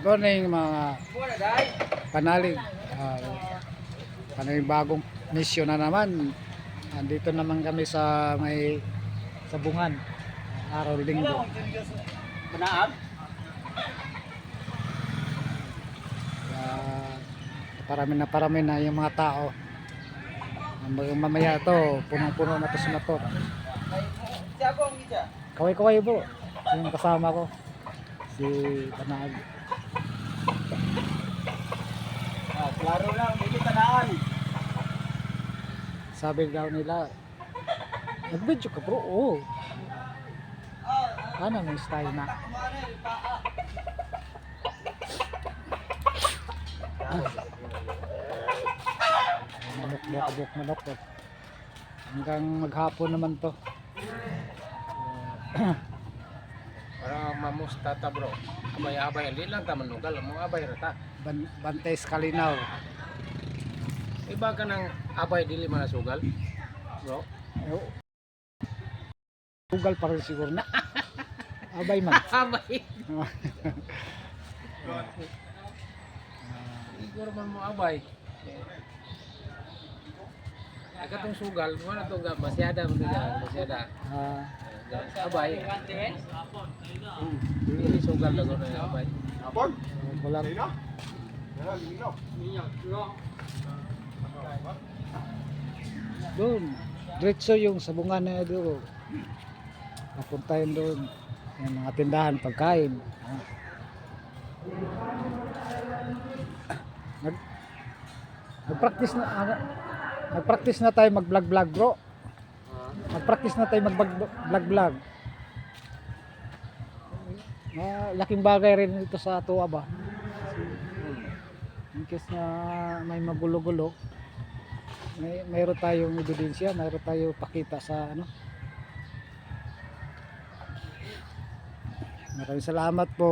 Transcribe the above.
Morning mga panalig. Bagong misyon na naman. Andito naman kami sa may sabungan. Araw linggo. Parami na yung mga tao. Mamaya to, punong-puno na to sa motor. Kaway-kaway po. Yung kasama ko. Si Panag. Klaro lang, dito tanaan. Sabi daw nila, nag-video ka bro? Oo. Ano may style na? Manok. Hanggang maghapon naman to. Para mamustata bro. Abay-abay, hindi lang taman lugal. Mga abay rata. Bantay Kalinaw. Iba ka ng abay dili man sugal. Bro. Sugal pa rin siguro na. Abay man. Abay. Siguro man mo abay. Katong sugal, wala to ga masyada man to masyada. Abay. Dili sugal lang ko na abay. Wala. Doon. Diretso yung sabungan na doon. Napuntahin doon. Yung mga tindahan, pagkain. Nag-practice na tayo mag-vlog bro. Nag-practice na tayo mag-vlog. Laking bagay rin ito sa tuwa ba. In case na may magulo-gulo, mayroon tayong ebidensya, mayroon tayong pakita sa ano. Maraming salamat po.